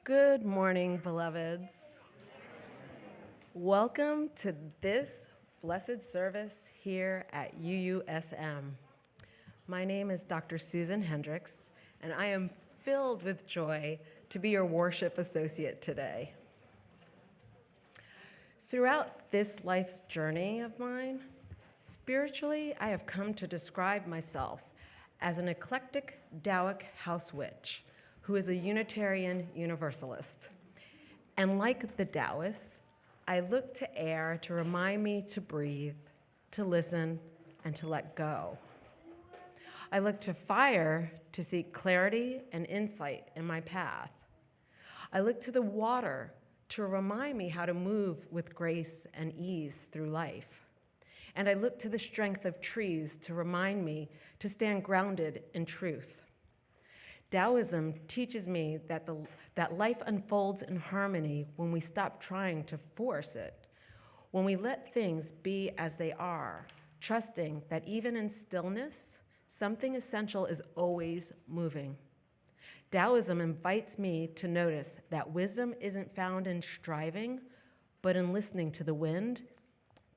Good morning, beloveds. Welcome to this blessed service here at UUSM. My name is Dr. Susan Hendricks, and I am filled with joy to be your worship associate today. Throughout this life's journey of mine, spiritually, I have come to describe myself as an eclectic Taoic house witch who is a Unitarian Universalist. And like the Taoists, I look to air to remind me to breathe, to listen, and to let go. I look to fire to seek clarity and insight in my path. I look to the water to remind me how to move with grace and ease through life. And I look to the strength of trees to remind me to stand grounded in truth. Taoism teaches me that life unfolds in harmony when we stop trying to force it, when we let things be as they are, trusting that even in stillness, something essential is always moving. Taoism invites me to notice that wisdom isn't found in striving, but in listening to the wind,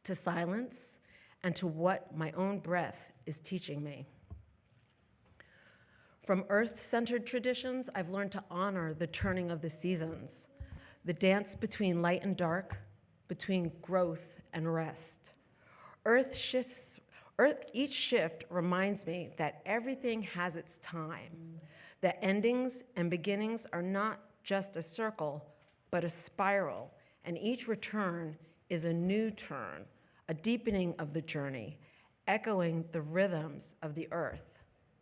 to silence, and to what my own breath is teaching me. From earth-centered traditions, I've learned to honor the turning of the seasons, the dance between light and dark, between growth and rest. Each shift reminds me that everything has its time, that endings and beginnings are not just a circle, but a spiral, and each return is a new turn, a deepening of the journey, echoing the rhythms of the earth,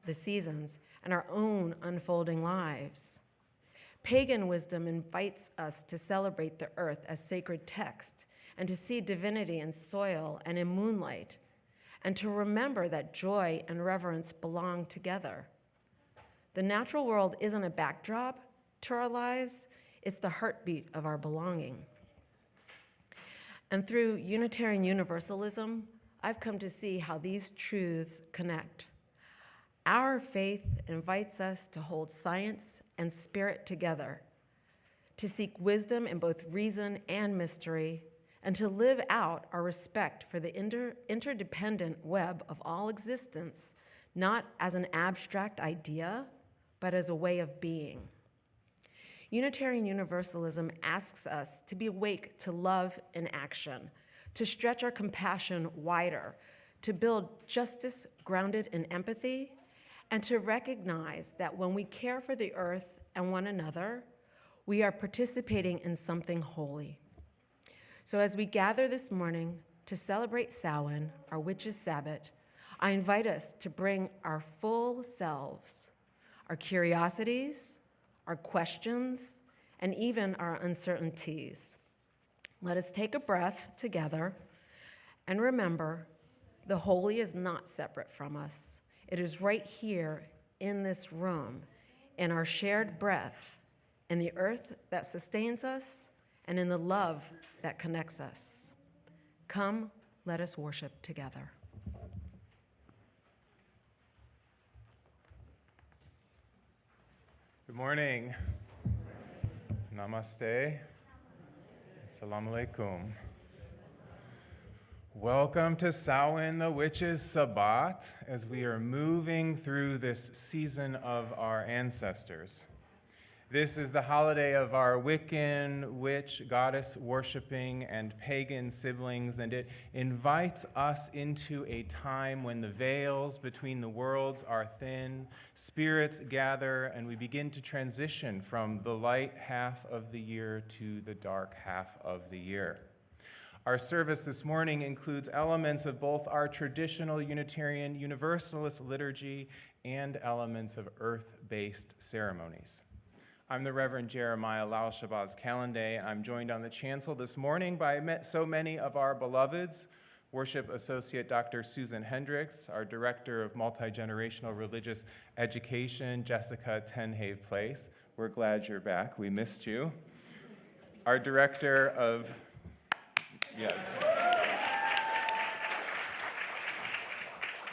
the seasons, and our own unfolding lives. Pagan wisdom invites us to celebrate the earth as sacred text and to see divinity in soil and in moonlight, and to remember that joy and reverence belong together. The natural world isn't a backdrop to our lives, it's the heartbeat of our belonging. And through Unitarian Universalism, I've come to see how these truths connect. Our faith invites us to hold science and spirit together, to seek wisdom in both reason and mystery, and to live out our respect for the interdependent web of all existence, not as an abstract idea, but as a way of being. Unitarian Universalism asks us to be awake to love in action, to stretch our compassion wider, to build justice grounded in empathy, and to recognize that when we care for the earth and one another, we are participating in something holy. So as we gather this morning to celebrate Samhain, our witches' Sabbat, I invite us to bring our full selves, our curiosities, our questions, and even our uncertainties. Let us take a breath together and remember the holy is not separate from us. It is right here in this room, in our shared breath, in the earth that sustains us, and in the love that connects us. Come, let us worship together. Good morning. Namaste. Assalamu alaikum. Welcome to Samhain, the witches' Sabbat, as we are moving through this season of our ancestors. This is the holiday of our Wiccan, witch, goddess worshiping, and pagan siblings, and it invites us into a time when the veils between the worlds are thin, spirits gather, and we begin to transition from the light half of the year to the dark half of the year. Our service this morning includes elements of both our traditional Unitarian Universalist liturgy and elements of earth-based ceremonies. I'm the Reverend Jeremiah Lal Shahbaz Kalendae. I'm joined on the chancel this morning by so many of our beloveds, Worship Associate Dr. Susan Hendricks, our Director of Multi-Generational Religious Education, Jessica Tenhave Place. We're glad you're back. We missed you. Our Director of... Yeah.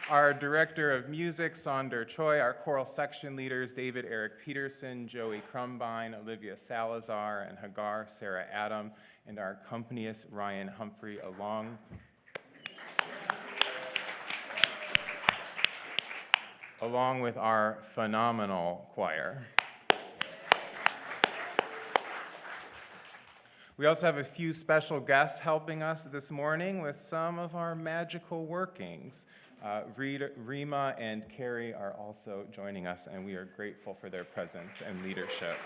our director of music, Sonder Choi, our choral section leaders, David Eric Peterson, Joey Crumbine, Olivia Salazar, and Hagar Sarah Adam, and our accompanist, Ryan Humphrey, along with our phenomenal choir. We also have a few special guests helping us this morning with some of our magical workings. Rima and Carrie are also joining us, and we are grateful for their presence and leadership.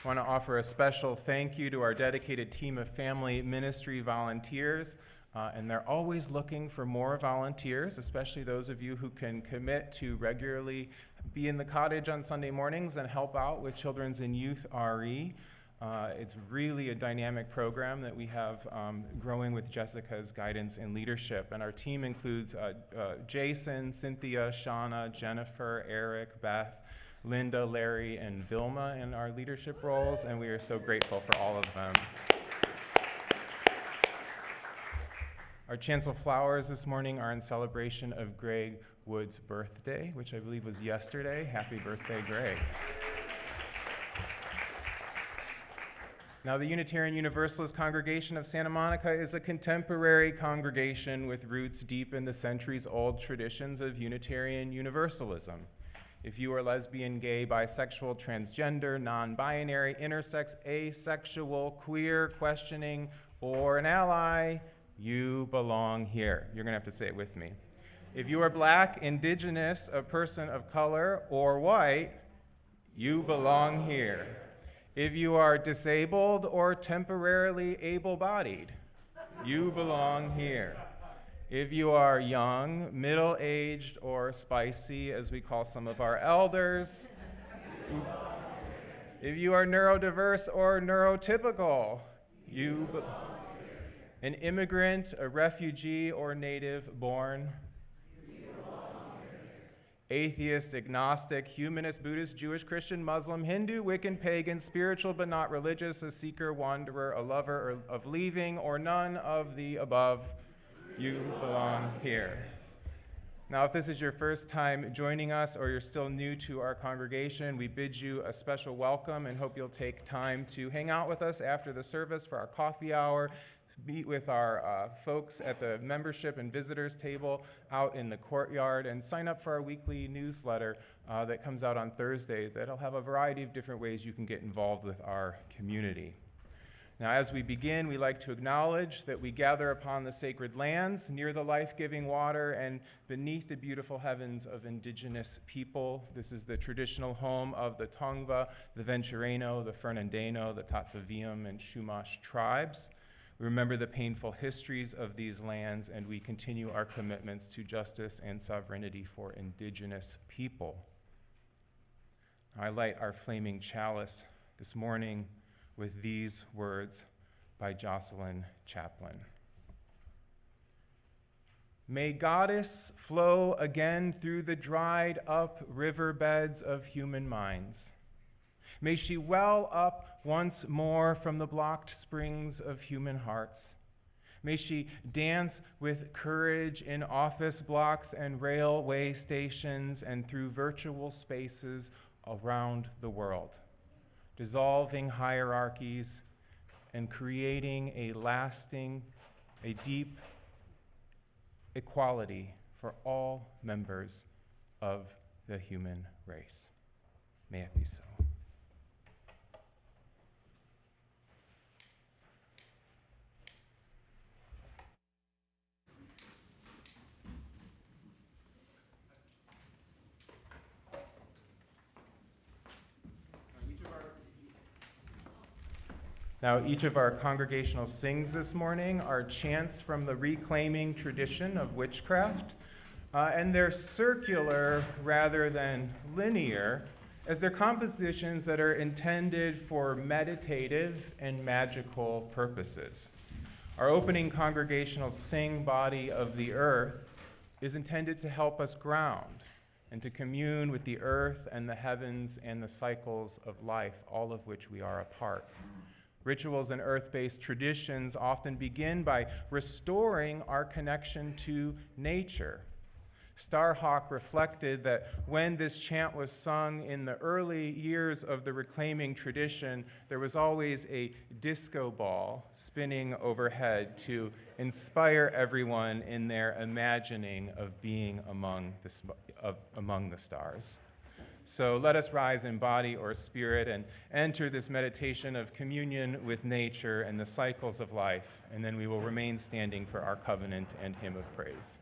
I want to offer a special thank you to our dedicated team of family ministry volunteers, and they're always looking for more volunteers, especially those of you who can commit to regularly be in the cottage on Sunday mornings and help out with children's and youth RE. It's really a dynamic program that we have growing with Jessica's guidance and leadership. And our team includes Jason, Cynthia, Shauna, Jennifer, Eric, Beth, Linda, Larry, and Vilma in our leadership roles, and we are so grateful for all of them. Our chancel flowers this morning are in celebration of Greg Wood's birthday, which I believe was yesterday. Happy birthday, Greg. Now, the Unitarian Universalist Congregation of Santa Monica is a contemporary congregation with roots deep in the centuries-old traditions of Unitarian Universalism. If you are lesbian, gay, bisexual, transgender, non-binary, intersex, asexual, queer, questioning, or an ally, you belong here. You're going to have to say it with me. If you are black, indigenous, a person of color, or white, you belong here. If you are disabled or temporarily able-bodied, you belong here. If you are young, middle-aged, or spicy, as we call some of our elders, if you are neurodiverse or neurotypical, you belong here. An immigrant, a refugee, or native born, atheist, agnostic, humanist, Buddhist, Jewish, Christian, Muslim, Hindu, Wiccan, pagan, spiritual but not religious, a seeker, wanderer, a lover of leaving, or none of the above, you belong here. Now, if this is your first time joining us or you're still new to our congregation, we bid you a special welcome and hope you'll take time to hang out with us after the service for our coffee hour, meet with our folks at the membership and visitors table out in the courtyard, and sign up for our weekly newsletter that comes out on Thursday that'll have a variety of different ways you can get involved with our community. Now, as we begin, we like to acknowledge that we gather upon the sacred lands, near the life-giving water, and beneath the beautiful heavens of indigenous people. This is the traditional home of the Tongva, the Ventureno, the Fernandino, the Tatvaviam, and Chumash tribes. We remember the painful histories of these lands, and we continue our commitments to justice and sovereignty for indigenous people. I light our flaming chalice this morning with these words by Jocelyn Chaplin. May goddess flow again through the dried up riverbeds of human minds. May she well up once more from the blocked springs of human hearts. May she dance with courage in office blocks and railway stations and through virtual spaces around the world, dissolving hierarchies and creating a deep equality for all members of the human race. May it be so. Now, each of our congregational sings this morning are chants from the reclaiming tradition of witchcraft, and they're circular rather than linear, as they're compositions that are intended for meditative and magical purposes. Our opening congregational sing, Body of the Earth, is intended to help us ground and to commune with the earth and the heavens and the cycles of life, all of which we are a part. Rituals and earth-based traditions often begin by restoring our connection to nature. Starhawk reflected that when this chant was sung in the early years of the reclaiming tradition, there was always a disco ball spinning overhead to inspire everyone in their imagining of being among the stars. So let us rise in body or spirit and enter this meditation of communion with nature and the cycles of life, and then we will remain standing for our covenant and hymn of praise.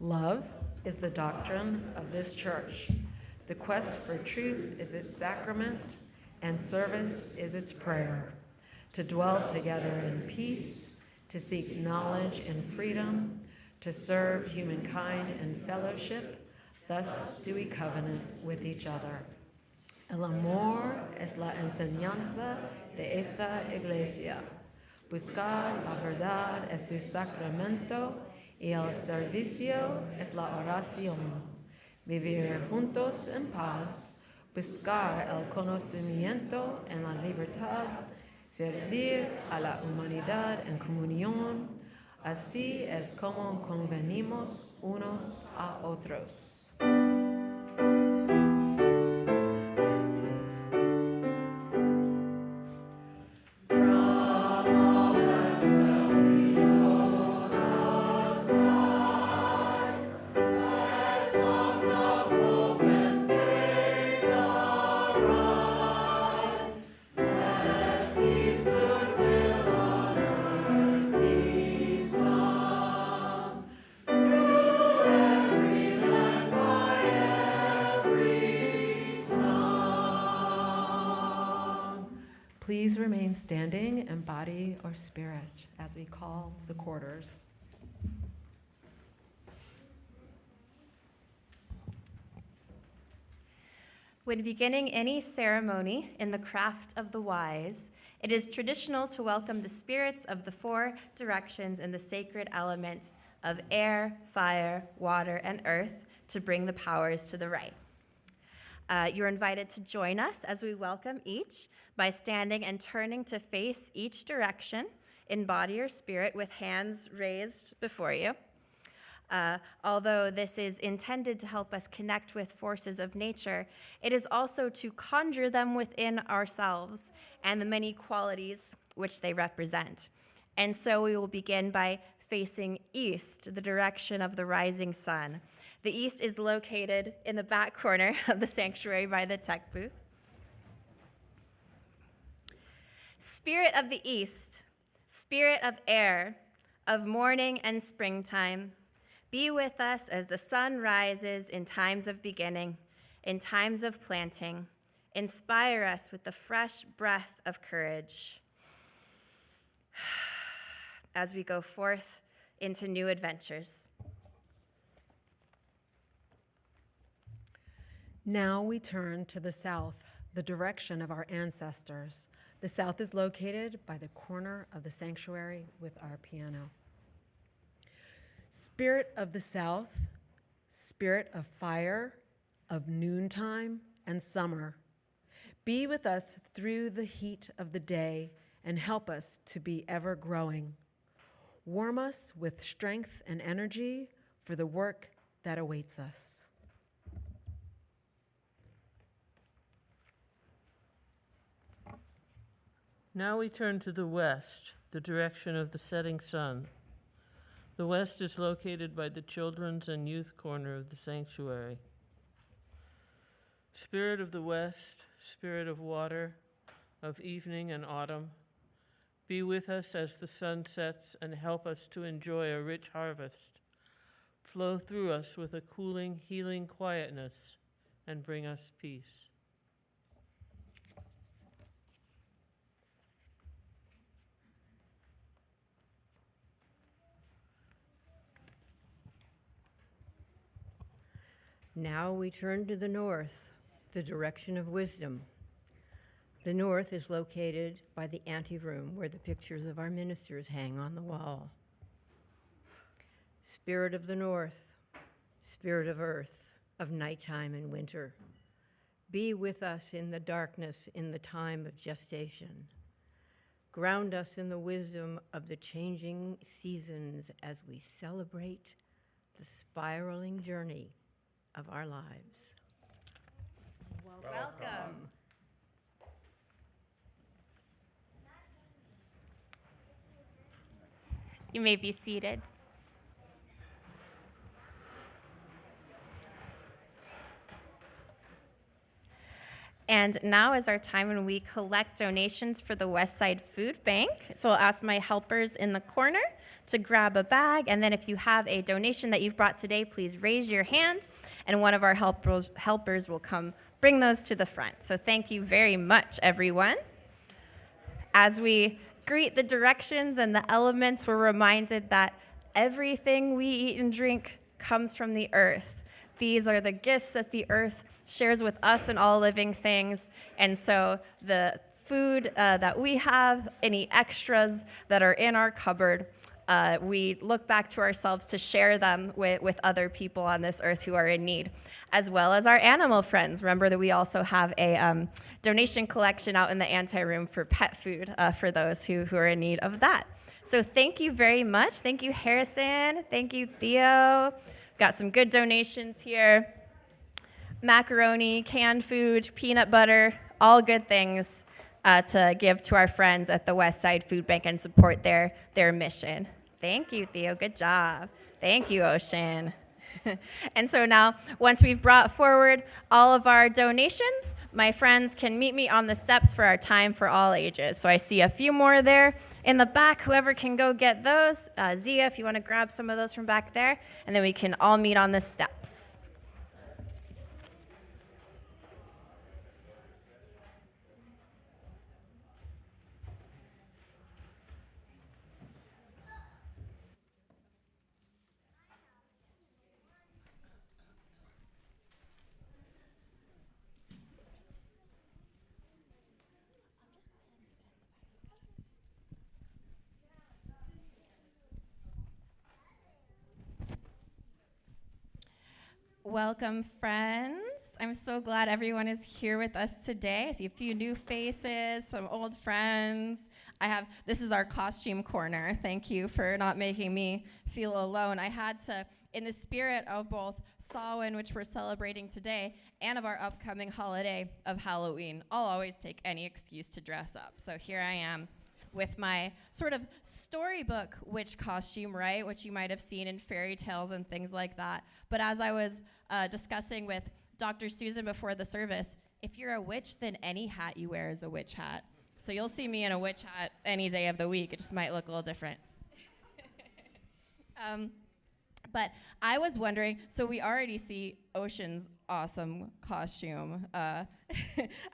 Love is the doctrine of this church. The quest for truth is its sacrament, and service is its prayer. To dwell together in peace, to seek knowledge and freedom, to serve humankind in fellowship, thus do we covenant with each other. El amor es la enseñanza de esta iglesia. Buscar la verdad es su sacramento, y el servicio es la oración. Vivir juntos en paz, buscar el conocimiento en la libertad, servir a la humanidad en comunión, así es como convenimos unos a otros. Rise. please remain standing in body or spirit as we call the quarters. When beginning any ceremony in the craft of the wise, it is traditional to welcome the spirits of the four directions and the sacred elements of air, fire, water, and earth to bring the powers to the right. You're invited to join us as we welcome each by standing and turning to face each direction in body or spirit with hands raised before you. Although this is intended to help us connect with forces of nature, it is also to conjure them within ourselves and the many qualities which they represent. And so we will begin by facing east, the direction of the rising sun. The east is located in the back corner of the sanctuary by the tech booth. Spirit of the east, spirit of air, of morning and springtime, be with us as the sun rises in times of beginning, in times of planting. Inspire us with the fresh breath of courage as we go forth into new adventures. Now we turn to the south, the direction of our ancestors. The south is located by the corner of the sanctuary with our piano. Spirit of the south, spirit of fire, of noontime and summer, be with us through the heat of the day and help us to be ever growing. Warm us with strength and energy for the work that awaits us. Now we turn to the west, the direction of the setting sun. The west is located by the children's and youth corner of the sanctuary. Spirit of the west, spirit of water, of evening and autumn, be with us as the sun sets and help us to enjoy a rich harvest. Flow through us with a cooling, healing quietness and bring us peace. Now we turn to the north, the direction of wisdom. The north is located by the anteroom where the pictures of our ministers hang on the wall. Spirit of the north, spirit of earth, of nighttime and winter, be with us in the darkness in the time of gestation. Ground us in the wisdom of the changing seasons as we celebrate the spiraling journey of our lives. Welcome. You may be seated. And now is our time when we collect donations for the Westside Food Bank. So I'll ask my helpers in the corner to grab a bag, and then if you have a donation that you've brought today, please raise your hand, and one of our helpers will come bring those to the front. So thank you very much, everyone. As we greet the directions and the elements, we're reminded that everything we eat and drink comes from the earth. These are the gifts that the earth shares with us and all living things, and so the food that we have, any extras that are in our cupboard, we look back to ourselves to share them with other people on this earth who are in need, as well as our animal friends. Remember that we also have a donation collection out in the anteroom for pet food for those who are in need of that. So thank you very much. Thank you, Harrison. Thank you, Theo. Got some good donations here. Macaroni, canned food, peanut butter, all good things to give to our friends at the Westside Food Bank and support their mission. Thank you, Theo. Good job. Thank you, Ocean. And so now, once we've brought forward all of our donations, my friends can meet me on the steps for our time for all ages. So I see a few more there in the back. Whoever can go get those. Zia, if you want to grab some of those from back there, and then we can all meet on the steps. Welcome, friends. I'm so glad everyone is here with us today. I see a few new faces, some old friends. This is our costume corner. Thank you for not making me feel alone. I had to, in the spirit of both Samhain, which we're celebrating today, and of our upcoming holiday of Halloween, I'll always take any excuse to dress up. So here I am with my sort of storybook witch costume, right? Which you might have seen in fairy tales and things like that. But as I was discussing with Dr. Susan before the service, if you're a witch, then any hat you wear is a witch hat. So you'll see me in a witch hat any day of the week. It just might look a little different. But I was wondering, so we already see Ocean's awesome costume. I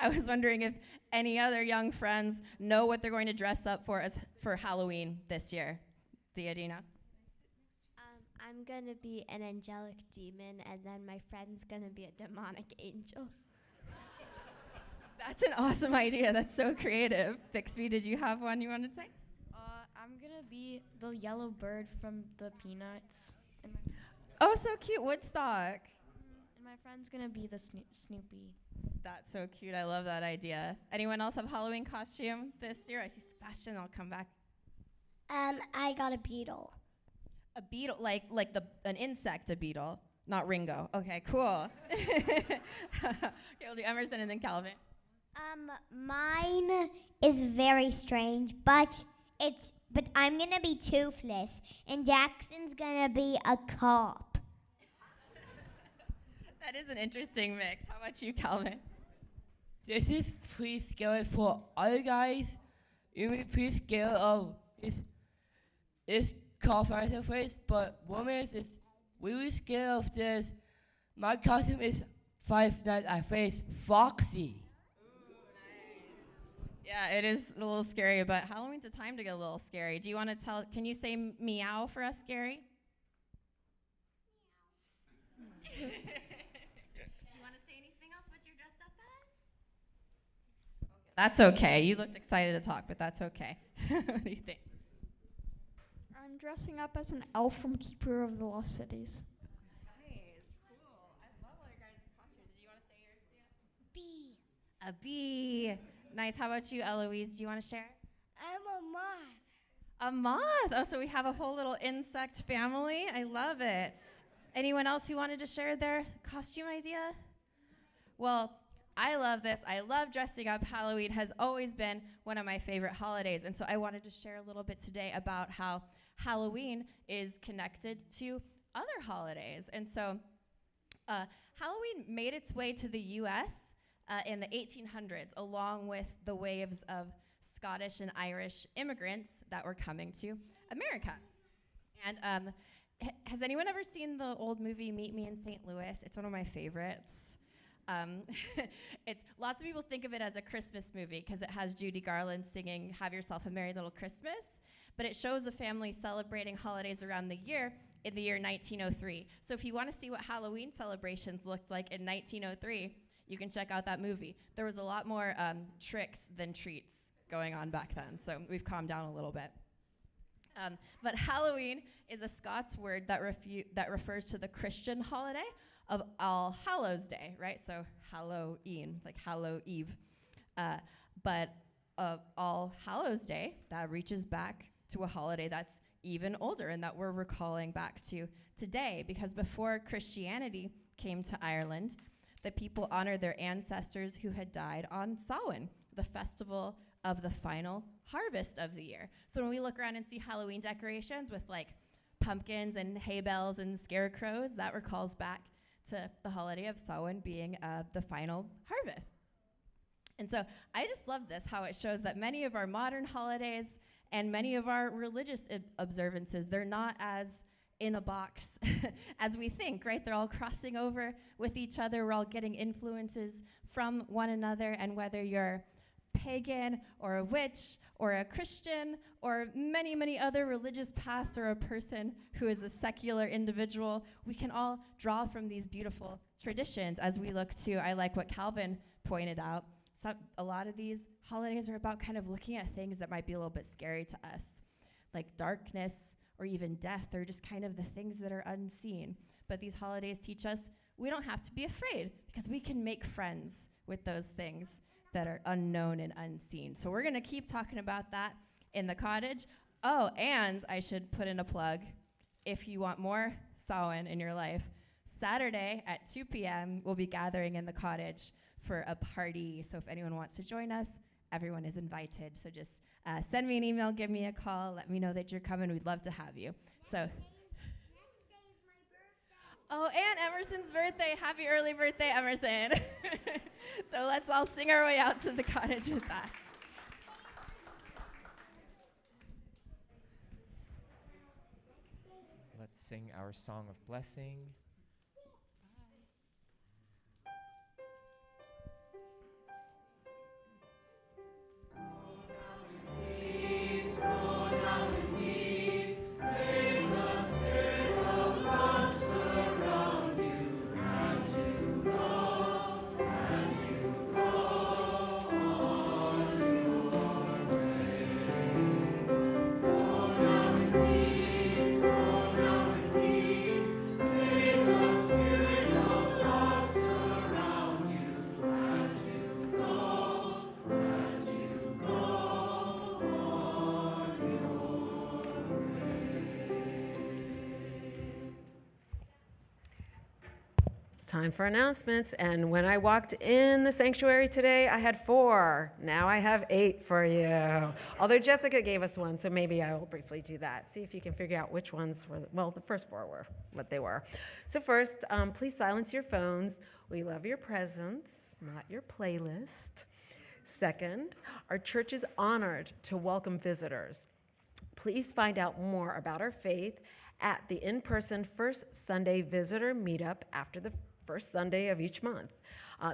was wondering if any other young friends know what they're going to dress up for Halloween this year. Diadina? I'm going to be an angelic demon, and then my friend's going to be a demonic angel. That's an awesome idea. That's so creative. Bixby, did you have one you wanted to say? I'm going to be the yellow bird from the Peanuts. Oh, so cute. Woodstock. And my friend's going to be the Snoopy. That's so cute. I love that idea. Anyone else have Halloween costume this year? I see Sebastian. I'll come back. I got a beetle. A beetle, like an insect, a beetle, not Ringo. Okay, cool. Okay, we'll do Emerson and then Calvin. Mine is very strange, but I'm going to be toothless, and Jackson's going to be a cop. That is an interesting mix. How about you, Calvin? This is pretty scary for other guys. Even pretty scary of it's called Fire Face, but women is really scared of this. My costume is Five Nights at Freddy's Foxy. Yeah, it is a little scary, but Halloween's a time to get a little scary. Do you want to can you say meow for us, Gary? Do you want to say anything else what you're dressed up as? That's okay. You looked excited to talk, but that's okay. What do you think? I'm dressing up as an elf from Keeper of the Lost Cities. Nice, cool. I love all your guys' costumes. Do you want to say yours, Thea? Bee. A bee. Nice. How about you, Eloise? Do you want to share? I'm a moth. A moth. Oh, so we have a whole little insect family. I love it. Anyone else who wanted to share their costume idea? Well, I love this. I love dressing up. Halloween has always been one of my favorite holidays. And so I wanted to share a little bit today about how Halloween is connected to other holidays. And so Halloween made its way to the U.S. In the 1800s, along with the waves of Scottish and Irish immigrants that were coming to America. And has anyone ever seen the old movie Meet Me in St. Louis? It's one of my favorites. It's lots of people think of it as a Christmas movie because it has Judy Garland singing "Have Yourself a Merry Little Christmas," but it shows a family celebrating holidays around the year in the year 1903. So if you want to see what Halloween celebrations looked like in 1903, you can check out that movie. There was a lot more tricks than treats going on back then, so we've calmed down a little bit. But Halloween is a Scots word that refers to the Christian holiday of All Hallows Day, right? So Halloween, like Hallow Eve. But All Hallows Day, that reaches back to a holiday that's even older and that we're recalling back to today, because before Christianity came to Ireland, the people honored their ancestors who had died on Samhain, the festival of the final harvest of the year. So when we look around and see Halloween decorations with like pumpkins and hay bells and scarecrows, that recalls back to the holiday of Samhain being the final harvest. And so I just love this, how it shows that many of our modern holidays and many of our religious observances, they're not as in a box as we think, right? They're all crossing over with each other. We're all getting influences from one another, and whether you're pagan or a witch or a Christian or many, many other religious paths, or a person who is a secular individual, we can all draw from these beautiful traditions as we look to, I like what Calvin pointed out, a lot of these holidays are about kind of looking at things that might be a little bit scary to us, like darkness or even death, or just kind of the things that are unseen. But these holidays teach us we don't have to be afraid because we can make friends with those things that are unknown and unseen. So we're going to keep talking about that in the cottage. Oh, and I should put in a plug. If you want more Samhain in your life, Saturday at 2 p.m., we'll be gathering in the cottage for a party. So if anyone wants to join us, everyone is invited. So just send me an email, give me a call, let me know that you're coming. We'd love to have you. So. Next day is my birthday. Oh, and Emerson's birthday. Happy early birthday, Emerson. So let's all sing our way out to the cottage with that. Let's sing our song of blessing. Time for announcements, and when I walked in the sanctuary today, I had 4. Now I have 8 for you. Although Jessica gave us 1, so maybe I will briefly do that. See if you can figure out which ones were, well, the first 4 were what they were. So first, please silence your phones. We love your presence, not your playlist. Second, our church is honored to welcome visitors. Please find out more about our faith at the in-person First Sunday Visitor Meetup after the first Sunday of each month.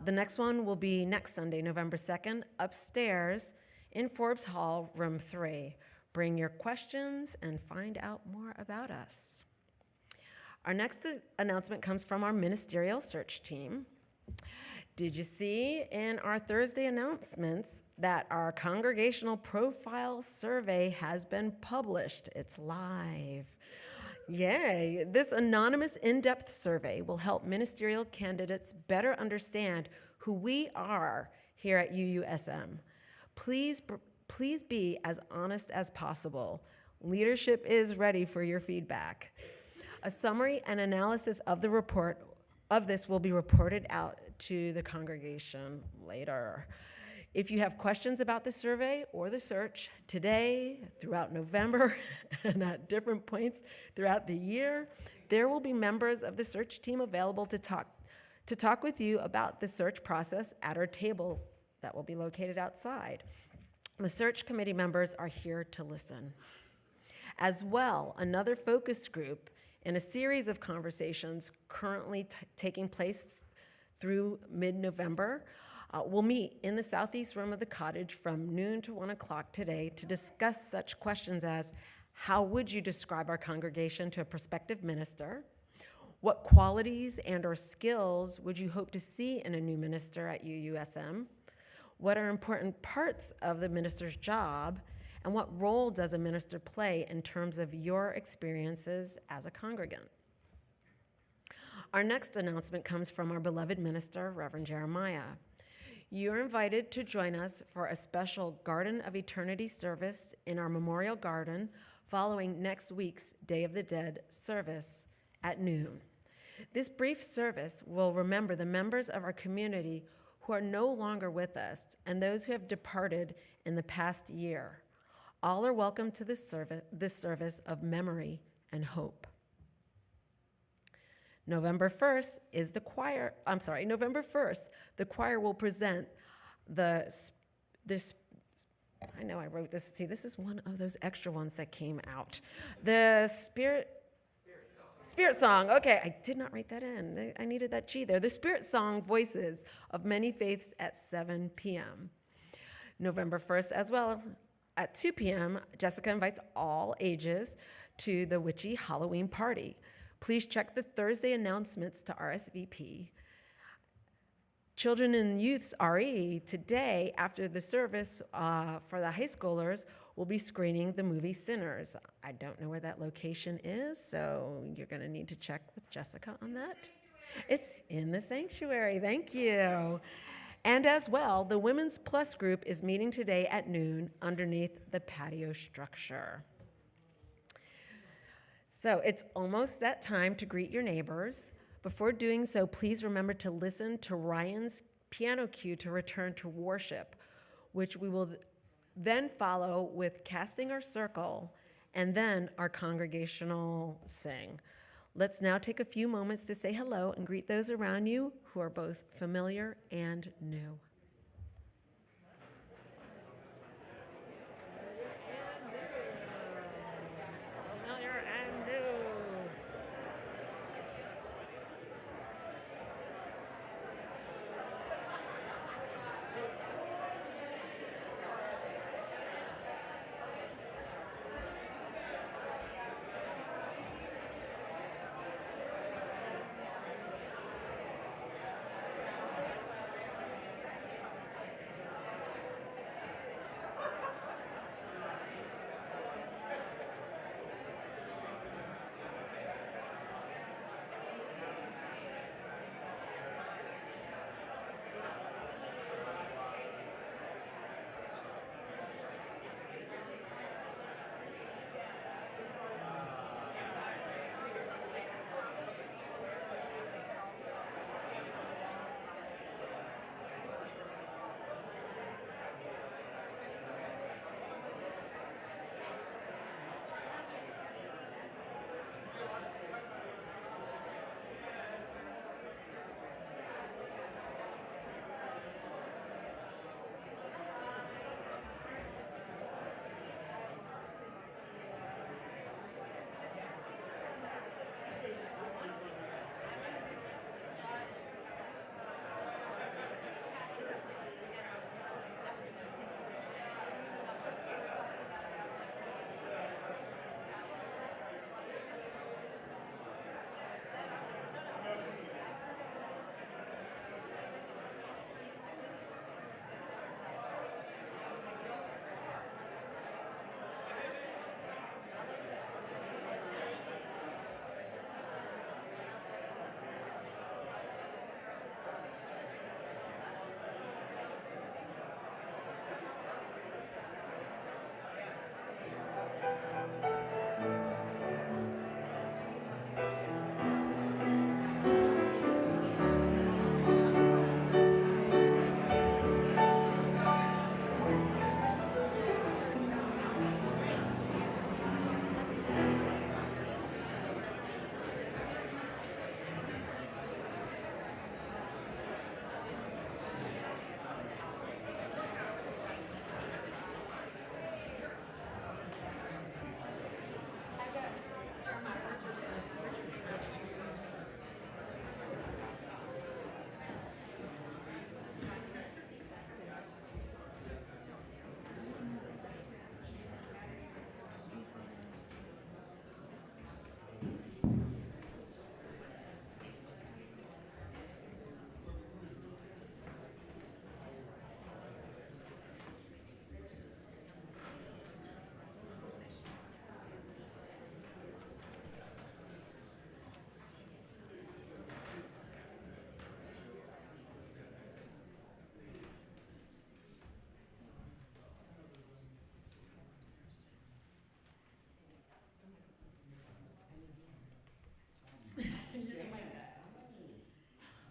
The next one will be next Sunday, November 2nd, upstairs in Forbes Hall, room 3. Bring your questions and find out more about us. Our next announcement comes from our ministerial search team. Did you see in our Thursday announcements that our congregational profile survey has been published? It's live. Yay! This anonymous in-depth survey will help ministerial candidates better understand who we are here at UUSM. Please be as honest as possible. Leadership is ready for your feedback. A summary and analysis of the report of this will be reported out to the congregation later. If you have questions about the survey or the search today, throughout November, and at different points throughout the year, there will be members of the search team available to talk with you about the search process at our table that will be located outside. The search committee members are here to listen. As well, another focus group in a series of conversations currently taking place through mid-November will meet in the southeast room of the cottage from noon to 1 o'clock today to discuss such questions as, how would you describe our congregation to a prospective minister? What qualities and or skills would you hope to see in a new minister at UUSM? What are important parts of the minister's job? And what role does a minister play in terms of your experiences as a congregant? Our next announcement comes from our beloved minister, Reverend Jeremiah. You're invited to join us for a special Garden of Eternity service in our memorial garden following next week's Day of the Dead service at noon. This brief service will remember the members of our community who are no longer with us and those who have departed in the past year. All are welcome to this service of memory and hope. November 1st, the choir will present I know I wrote this. See, this is one of those extra ones that came out. The Spirit Song. Okay, I did not write that in. I needed that G there. The Spirit Song Voices of Many Faiths at 7 p.m. November 1st as well at 2 p.m., Jessica invites all ages to the witchy Halloween party. Please check the Thursday announcements to RSVP. Children and Youth's RE today, after the service for the high schoolers, will be screening the movie Sinners. I don't know where that location is, so you're going to need to check with Jessica on that. It's in the sanctuary. Thank you. And as well, the Women's Plus group is meeting today at noon underneath the patio structure. So it's almost that time to greet your neighbors. Before doing so, please remember to listen to Ryan's piano cue to return to worship, which we will then follow with casting our circle and then our congregational sing. Let's now take a few moments to say hello and greet those around you who are both familiar and new. Familiar and new.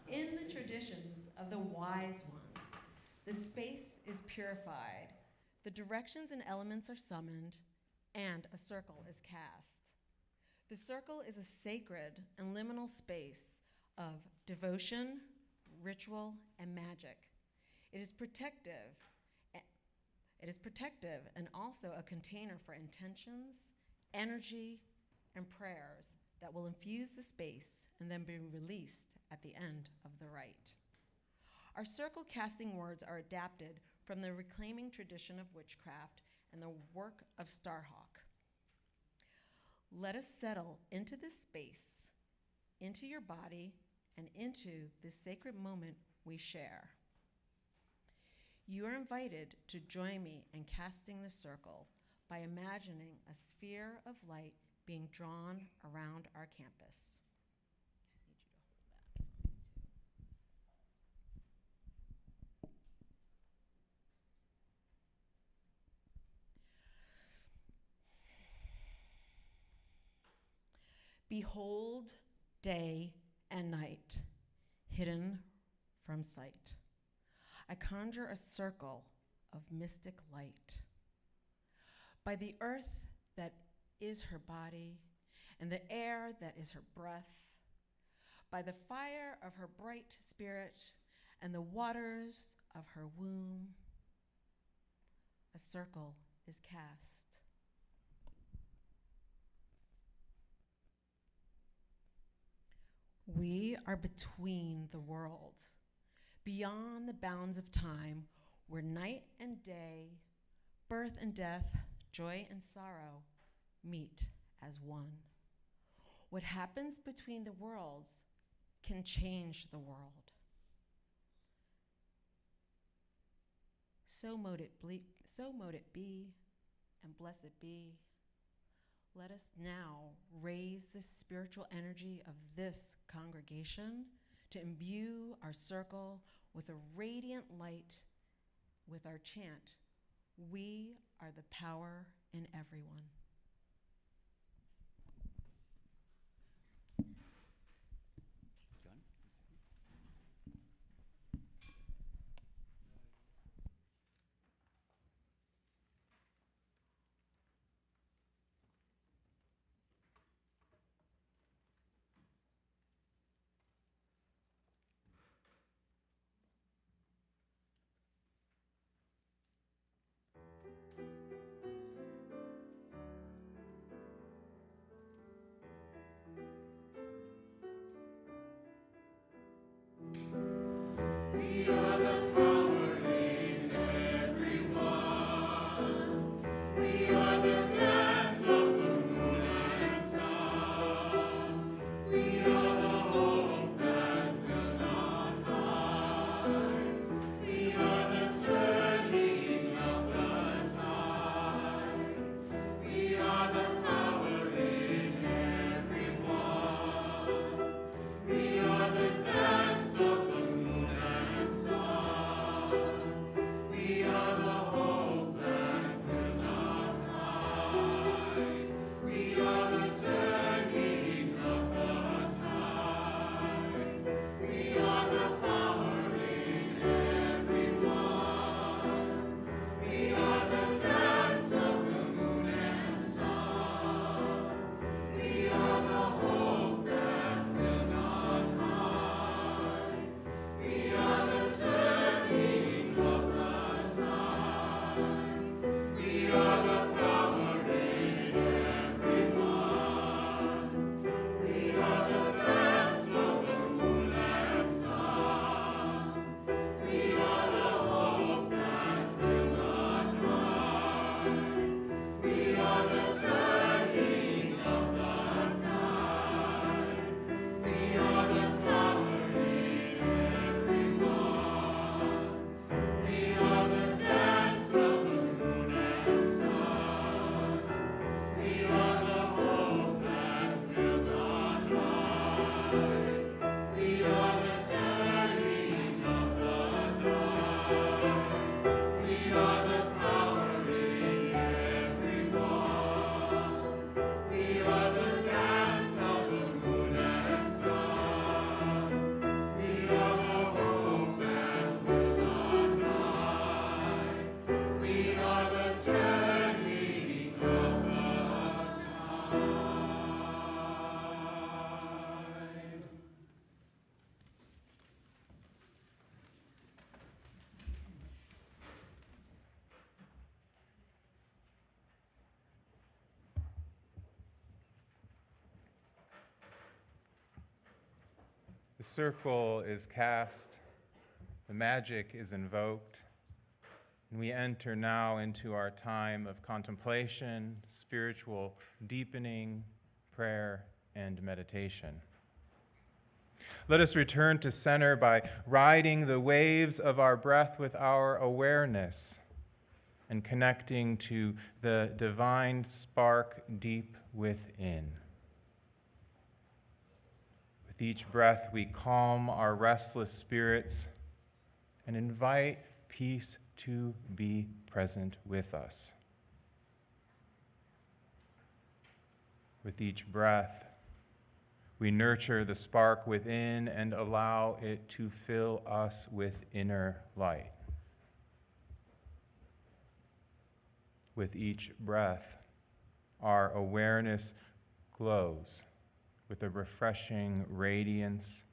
In the traditions of the wise ones, the space is purified, the directions and elements are summoned, and a circle is cast. The circle is a sacred and liminal space of devotion, ritual, and magic. It is protective and also a container for intentions, energy, and prayers that will infuse the space and then be released at the end of the rite. Our circle casting words are adapted from the reclaiming tradition of witchcraft and the work of Starhawk. Let us settle into this space, into your body, and into this sacred moment we share. You are invited to join me in casting the circle by imagining a sphere of light being drawn around our campus. I need you to hold that. Behold, day and night, hidden from sight. I conjure a circle of mystic light. By the earth that is her body, and the air that is her breath, by the fire of her bright spirit, and the waters of her womb, a circle is cast. We are between the worlds, beyond the bounds of time, where night and day, birth and death, joy and sorrow meet as one. What happens between the worlds can change the world. So mote it be, and blessed be. Let us now raise the spiritual energy of this congregation to imbue our circle with a radiant light with our chant, "We are the power in everyone." The circle is cast, the magic is invoked, and we enter now into our time of contemplation, spiritual deepening, prayer, and meditation. Let us return to center by riding the waves of our breath with our awareness and connecting to the divine spark deep within. With each breath, we calm our restless spirits and invite peace to be present with us. With each breath, We nurture the spark within and allow it to fill us with inner light. With each breath, our awareness glows with a refreshing radiance,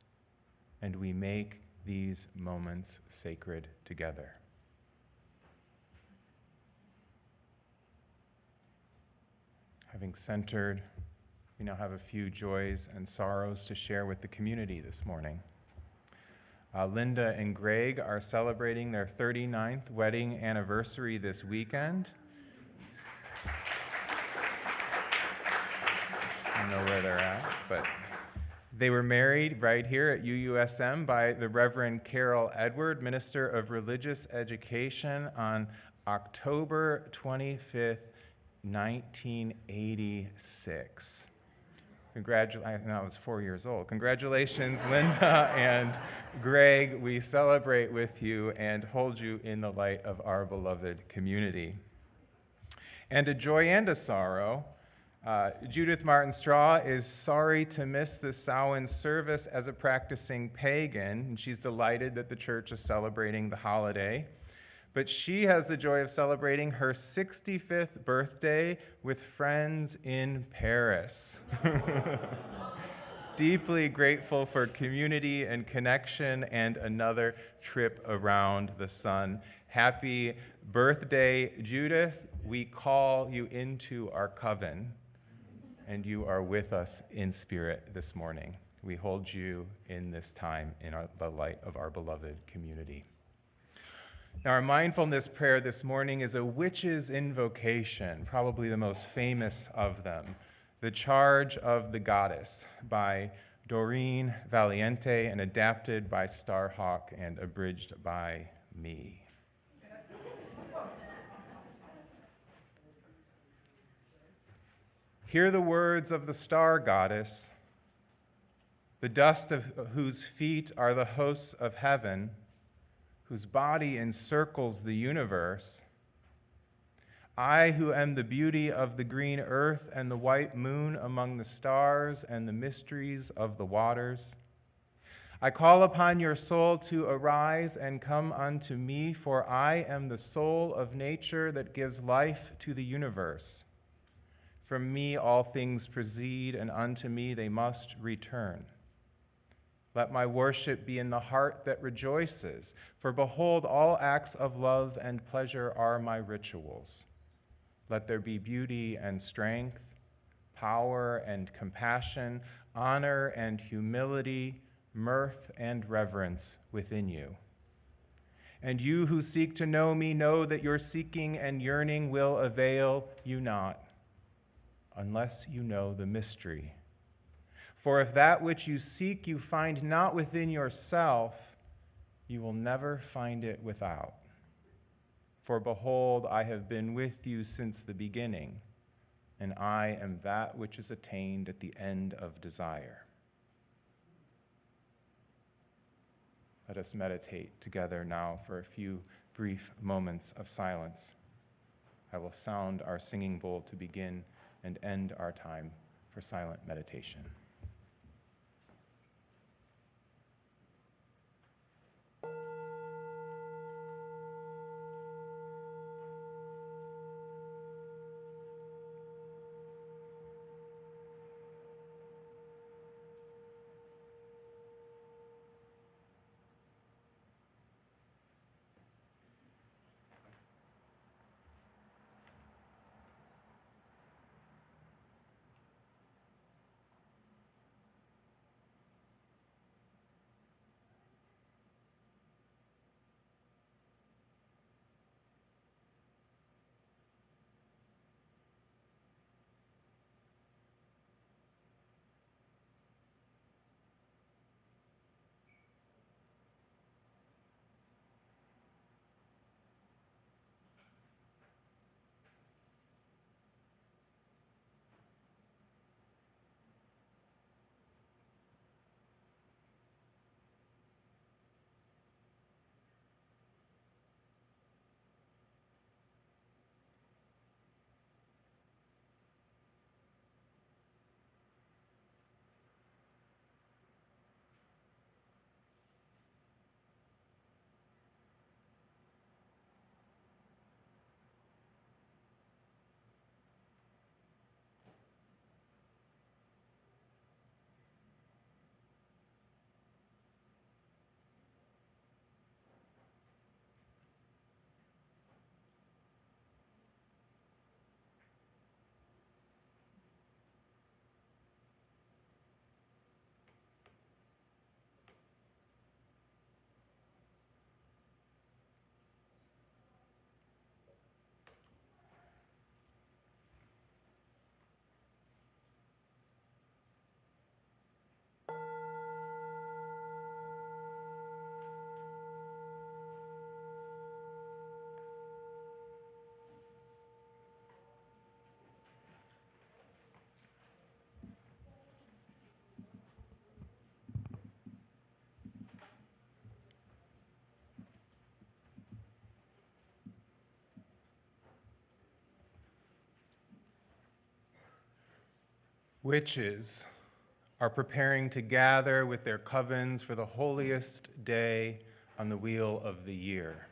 and we make these moments sacred together. Having centered, we now have a few joys and sorrows to share with the community this morning. Linda and Greg are celebrating their 39th wedding anniversary this weekend. I don't know where they're at, but they were married right here at UUSM by the Reverend Carol Edward, Minister of Religious Education, on October 25th, 1986. I was 4 years old. Congratulations, Linda and Greg. We celebrate with you and hold you in the light of our beloved community. And a joy and a sorrow. Judith Martin Straw is sorry to miss the Samhain service as a practicing pagan, and she's delighted that the church is celebrating the holiday. But she has the joy of celebrating her 65th birthday with friends in Paris. Deeply grateful for community and connection and another trip around the sun. Happy birthday, Judith. We call you into our coven, and you are with us in spirit this morning. We hold you in this time in the light of our beloved community. Now, our mindfulness prayer this morning is a witch's invocation, probably the most famous of them, The Charge of the Goddess by Doreen Valiente and adapted by Starhawk and abridged by me. Hear the words of the star goddess, the dust of whose feet are the hosts of heaven, whose body encircles the universe. I, who am the beauty of the green earth and the white moon among the stars and the mysteries of the waters, I call upon your soul to arise and come unto me, for I am the soul of nature that gives life to the universe. From me all things proceed, and unto me they must return. Let my worship be in the heart that rejoices, for behold, all acts of love and pleasure are my rituals. Let there be beauty and strength, power and compassion, honor and humility, mirth and reverence within you. And you who seek to know me, know that your seeking and yearning will avail you not, unless you know the mystery. For if that which you seek you find not within yourself, you will never find it without. For behold, I have been with you since the beginning, and I am that which is attained at the end of desire. Let us meditate together now for a few brief moments of silence. I will sound our singing bowl to begin and end our time for silent meditation. Witches are preparing to gather with their covens for the holiest day on the wheel of the year.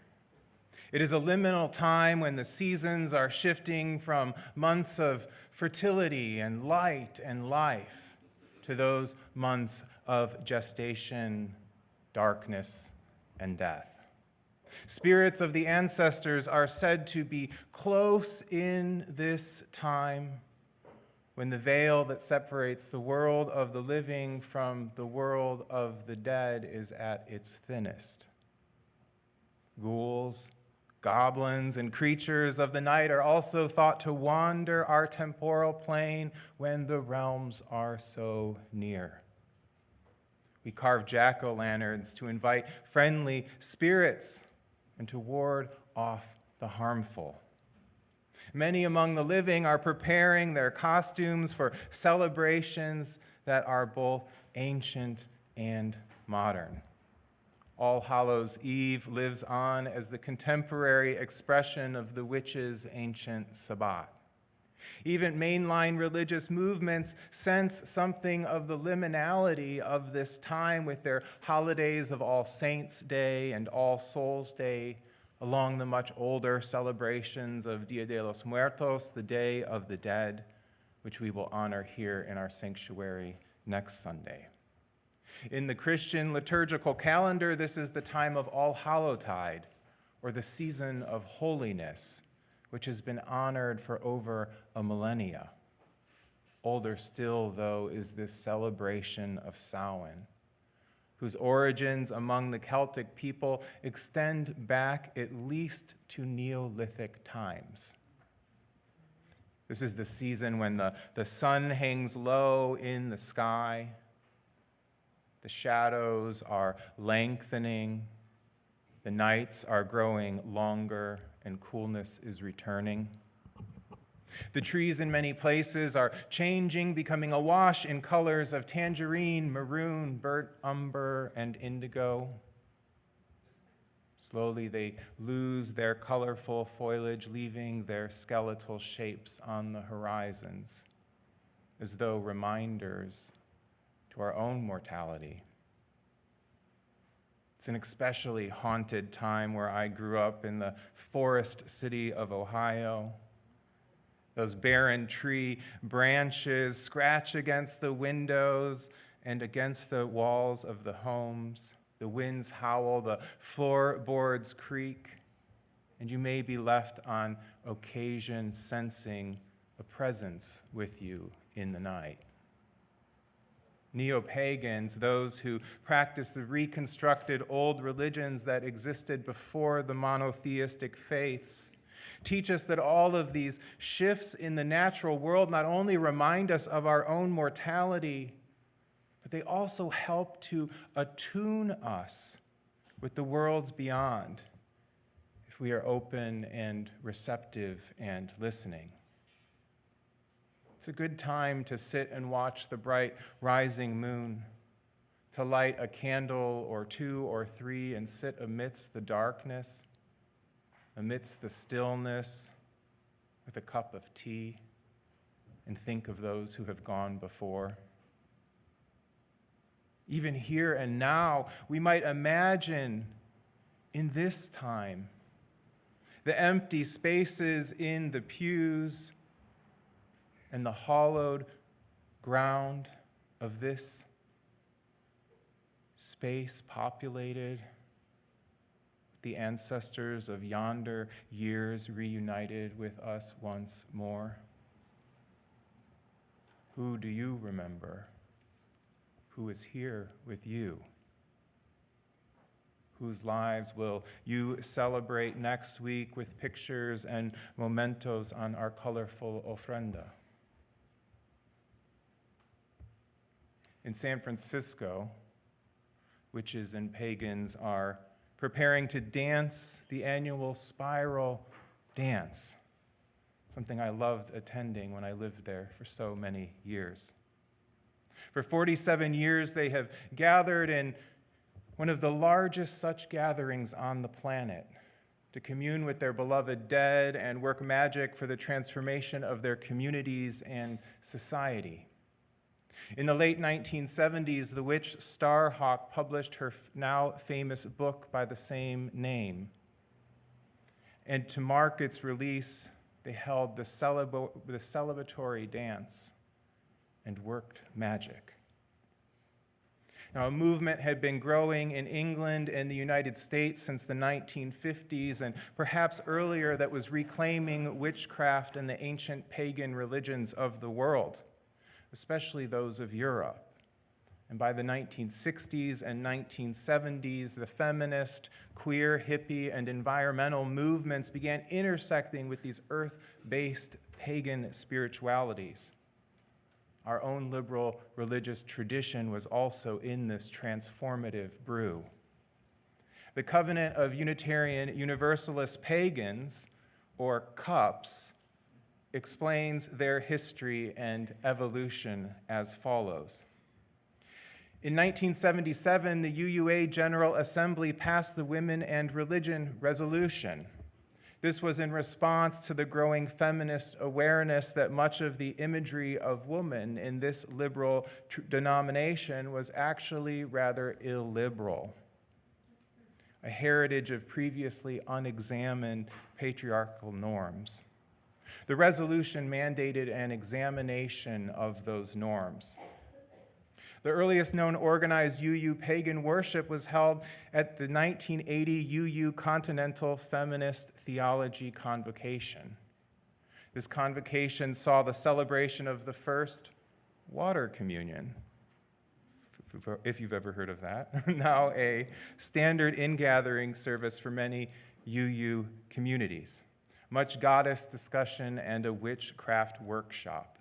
It is a liminal time when the seasons are shifting from months of fertility and light and life to those months of gestation, darkness, and death. Spirits of the ancestors are said to be close in this time when the veil that separates the world of the living from the world of the dead is at its thinnest. Ghouls, goblins, and creatures of the night are also thought to wander our temporal plane when the realms are so near. We carve jack-o'-lanterns to invite friendly spirits and to ward off the harmful. Many among the living are preparing their costumes for celebrations that are both ancient and modern. All Hallows' Eve lives on as the contemporary expression of the witches' ancient Sabbat. Even mainline religious movements sense something of the liminality of this time with their holidays of All Saints' Day and All Souls' Day, along the much older celebrations of Dia de los Muertos, the Day of the Dead, which we will honor here in our sanctuary next Sunday. In the Christian liturgical calendar, this is the time of All Hallowtide, or the season of holiness, which has been honored for over a millennia. Older still, though, is this celebration of Samhain, whose origins among the Celtic people extend back at least to Neolithic times. This is the season when the sun hangs low in the sky, the shadows are lengthening, the nights are growing longer, and coolness is returning. The trees in many places are changing, becoming awash in colors of tangerine, maroon, burnt umber, and indigo. Slowly they lose their colorful foliage, leaving their skeletal shapes on the horizons, as though reminders to our own mortality. It's an especially haunted time where I grew up in the forest city of Ohio. Those barren tree branches scratch against the windows and against the walls of the homes. The winds howl, the floorboards creak, and you may be left on occasion sensing a presence with you in the night. Neo-pagans, those who practice the reconstructed old religions that existed before the monotheistic faiths, teach us that all of these shifts in the natural world not only remind us of our own mortality, but they also help to attune us with the worlds beyond if we are open and receptive and listening. It's a good time to sit and watch the bright rising moon, to light a candle or two or three and sit amidst the darkness, amidst the stillness, with a cup of tea, and think of those who have gone before. Even here and now, we might imagine in this time the empty spaces in the pews and the hollowed ground of this space populated with the ancestors of yonder years reunited with us once more. Who do you remember? Who is here with you? Whose lives will you celebrate next week with pictures and mementos on our colorful ofrenda? In San Francisco, witches and pagans are preparing to dance the annual spiral dance, something I loved attending when I lived there for so many years. For 47 years, they have gathered in one of the largest such gatherings on the planet to commune with their beloved dead and work magic for the transformation of their communities and society. In the late 1970s, the witch Starhawk published her now famous book by the same name. And to mark its release, they held the celebratory dance and worked magic. Now, a movement had been growing in England and the United States since the 1950s, and perhaps earlier, that was reclaiming witchcraft and the ancient pagan religions of the world, especially those of Europe. And by the 1960s and 1970s, the feminist, queer, hippie, and environmental movements began intersecting with these earth-based pagan spiritualities. Our own liberal religious tradition was also in this transformative brew. The Covenant of Unitarian Universalist Pagans, or CUPs, explains their history and evolution as follows. In 1977, the UUA General Assembly passed the Women and Religion Resolution. This was in response to the growing feminist awareness that much of the imagery of woman in this liberal denomination was actually rather illiberal, a heritage of previously unexamined patriarchal norms. The resolution mandated an examination of those norms. The earliest known organized UU pagan worship was held at the 1980 UU Continental Feminist Theology Convocation. This convocation saw the celebration of the first water communion, if you've ever heard of that, now a standard ingathering service for many UU communities, much goddess discussion, and a witchcraft workshop.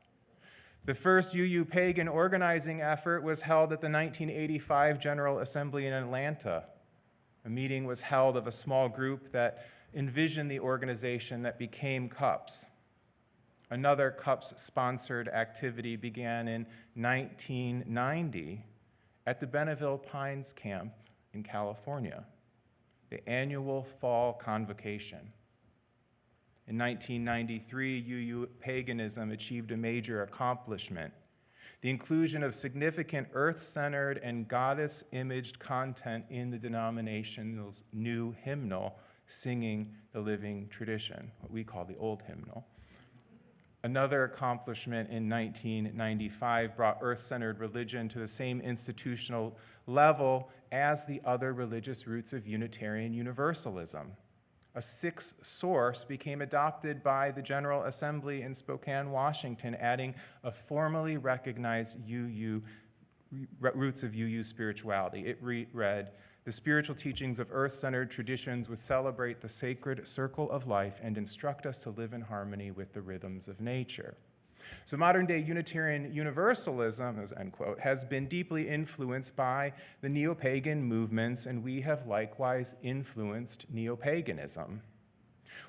The first UU pagan organizing effort was held at the 1985 General Assembly in Atlanta. A meeting was held of a small group that envisioned the organization that became CUPS. Another CUPS-sponsored activity began in 1990 at the Benneville Pines Camp in California, the annual fall convocation. In 1993, UU paganism achieved a major accomplishment: the inclusion of significant earth-centered and goddess-imaged content in the denomination's new hymnal, Singing the Living Tradition, what we call the old hymnal. Another accomplishment in 1995 brought earth-centered religion to the same institutional level as the other religious roots of Unitarian Universalism. A sixth source became adopted by the General Assembly in Spokane, Washington, adding a formally recognized roots of UU spirituality. It read, "The spiritual teachings of earth-centered traditions would celebrate the sacred circle of life and instruct us to live in harmony with the rhythms of nature." So modern-day Unitarian Universalism, as end quote, has been deeply influenced by the neo-pagan movements, and we have likewise influenced neo-paganism.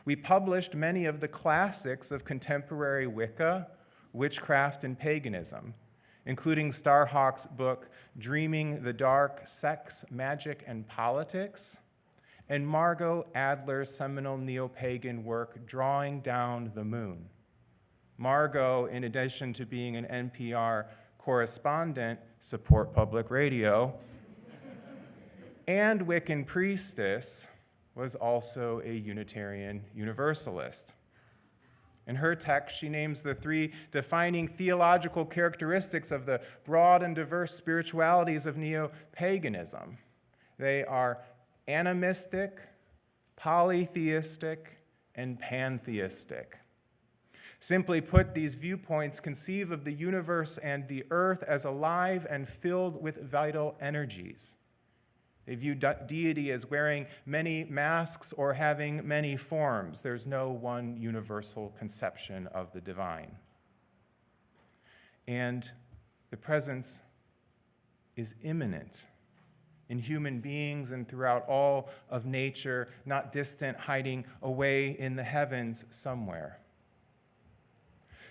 We published many of the classics of contemporary Wicca, witchcraft, and paganism, including Starhawk's book, Dreaming the Dark, Sex, Magic, and Politics, and Margot Adler's seminal neo-pagan work, Drawing Down the Moon. Margot, in addition to being an NPR correspondent, support public radio, and Wiccan priestess, was also a Unitarian Universalist. In her text, she names the three defining theological characteristics of the broad and diverse spiritualities of neo-paganism. They are animistic, polytheistic, and pantheistic. Simply put, these viewpoints conceive of the universe and the earth as alive and filled with vital energies. They view deity as wearing many masks or having many forms. There's no one universal conception of the divine. And the presence is immanent in human beings and throughout all of nature, not distant, hiding away in the heavens somewhere.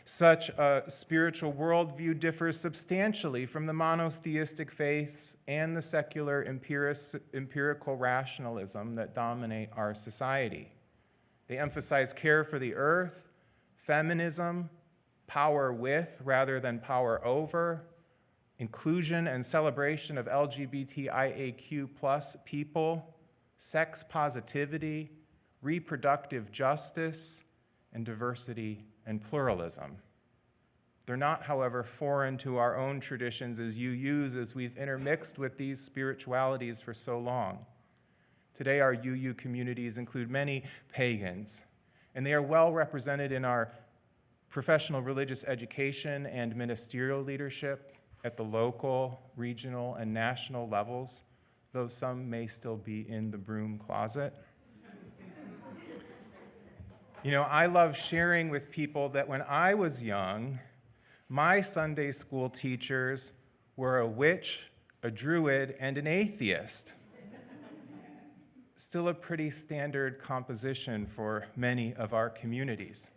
Such a spiritual worldview differs substantially from the monotheistic faiths and the secular empirical rationalism that dominate our society. They emphasize care for the earth, feminism, power with rather than power over, inclusion and celebration of LGBTIAQ+ people, sex positivity, reproductive justice, and diversity and pluralism. They're not, however, foreign to our own traditions as UUs, as we've intermixed with these spiritualities for so long. Today, our UU communities include many pagans, and they are well represented in our professional religious education and ministerial leadership at the local, regional, and national levels, though some may still be in the broom closet. You know, I love sharing with people that when I was young, my Sunday school teachers were a witch, a druid, and an atheist. Still a pretty standard composition for many of our communities.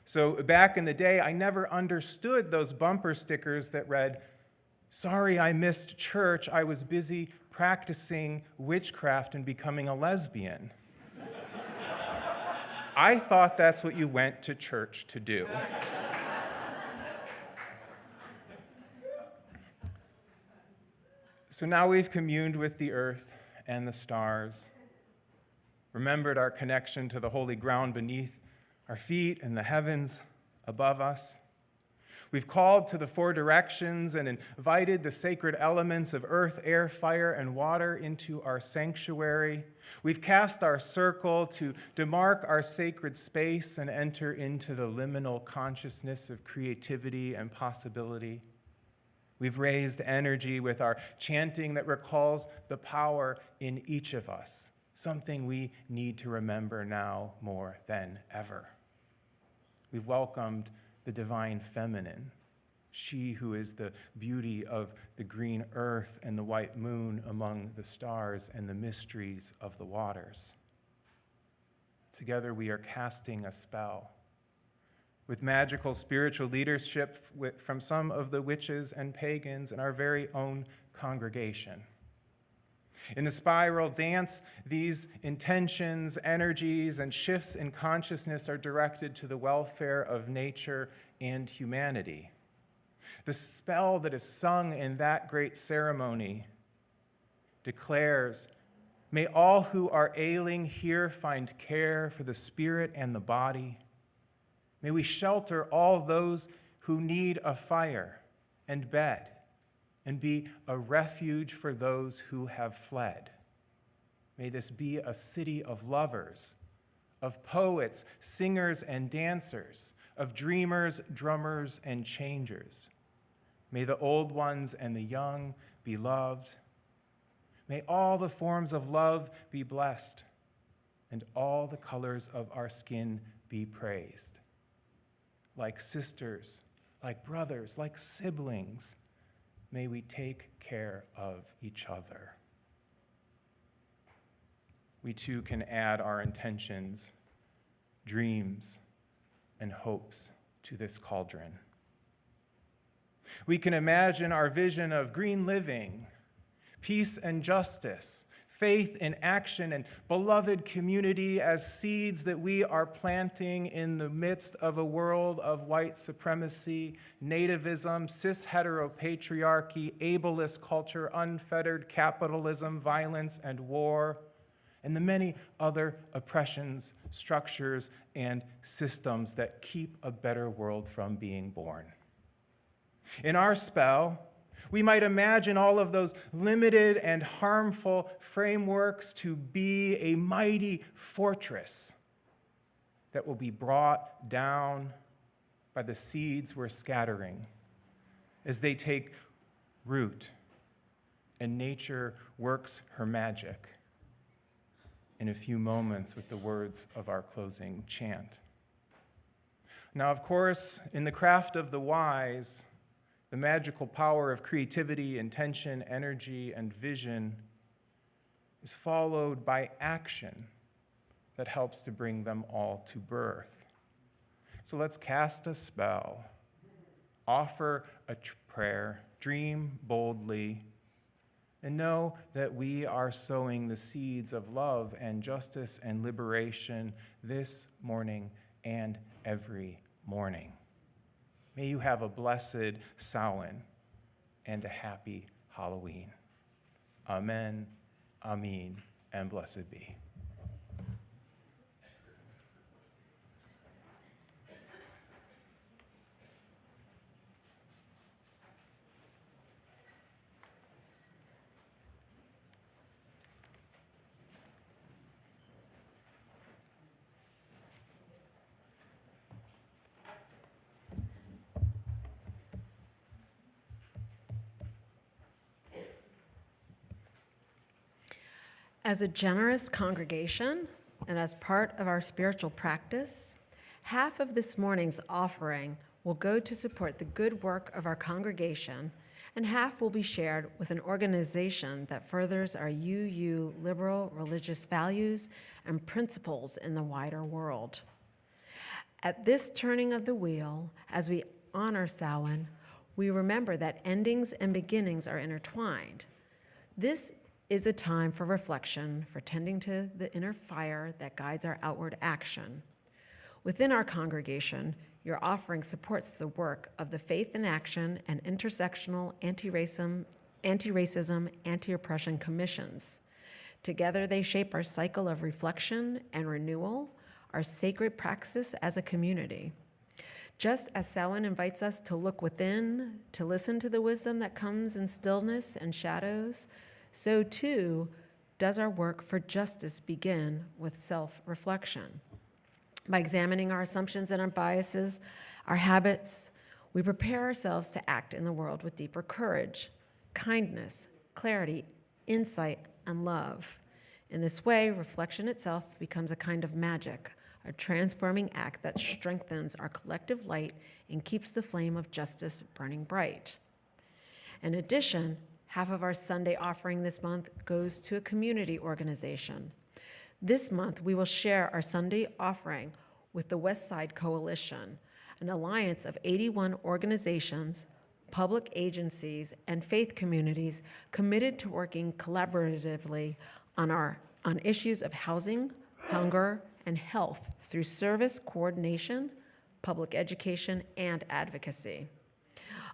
So back in the day, I never understood those bumper stickers that read, "Sorry I missed church, I was busy practicing witchcraft and becoming a lesbian." I thought that's what you went to church to do. So now we've communed with the earth and the stars, remembered our connection to the holy ground beneath our feet and the heavens above us. We've called to the four directions and invited the sacred elements of earth, air, fire, and water into our sanctuary. We've cast our circle to demark our sacred space and enter into the liminal consciousness of creativity and possibility. We've raised energy with our chanting that recalls the power in each of us, something we need to remember now more than ever. We've welcomed the divine feminine, she who is the beauty of the green earth and the white moon among the stars and the mysteries of the waters. Together we are casting a spell with magical spiritual leadership from some of the witches and pagans in our very own congregation. In the spiral dance, these intentions, energies, and shifts in consciousness are directed to the welfare of nature and humanity. The spell that is sung in that great ceremony declares, "May all who are ailing here find care for the spirit and the body. May we shelter all those who need a fire and bed, and be a refuge for those who have fled. May this be a city of lovers, of poets, singers, and dancers, of dreamers, drummers, and changers. May the old ones and the young be loved. May all the forms of love be blessed, and all the colors of our skin be praised. Like sisters, like brothers, like siblings, may we take care of each other." We too can add our intentions, dreams, and hopes to this cauldron. We can imagine our vision of green living, peace and justice, faith in action, and beloved community as seeds that we are planting in the midst of a world of white supremacy, nativism, cis-heteropatriarchy, ableist culture, unfettered capitalism, violence, and war, and the many other oppressions, structures, and systems that keep a better world from being born. In our spell, we might imagine all of those limited and harmful frameworks to be a mighty fortress that will be brought down by the seeds we're scattering as they take root and nature works her magic in a few moments with the words of our closing chant. Now, of course, in the craft of the wise, the magical power of creativity, intention, energy, and vision is followed by action that helps to bring them all to birth. So let's cast a spell, offer a prayer, dream boldly, and know that we are sowing the seeds of love and justice and liberation this morning and every morning. May you have a blessed Samhain and a happy Halloween. Amen, Amen, and blessed be. As a generous congregation and as part of our spiritual practice, half of this morning's offering will go to support the good work of our congregation, and half will be shared with an organization that furthers our UU liberal religious values and principles in the wider world. At this turning of the wheel, as we honor Samhain, we remember that endings and beginnings are intertwined. This is a time for reflection, for tending to the inner fire that guides our outward action. Within our congregation, your offering supports the work of the Faith in Action and Intersectional Anti-Racism, Anti-Oppression Commissions. Together, they shape our cycle of reflection and renewal, our sacred praxis as a community. Just as Samhain invites us to look within, to listen to the wisdom that comes in stillness and shadows, so too does our work for justice begin with self-reflection. By examining our assumptions and our biases, our habits, we prepare ourselves to act in the world with deeper courage, kindness, clarity, insight, and love. In this way, reflection itself becomes a kind of magic, a transforming act that strengthens our collective light and keeps the flame of justice burning bright. In addition, half of our Sunday offering this month goes to a community organization. This month, we will share our Sunday offering with the West Side Coalition, an alliance of 81 organizations, public agencies, and faith communities committed to working collaboratively on issues of housing, hunger, and health through service coordination, public education, and advocacy.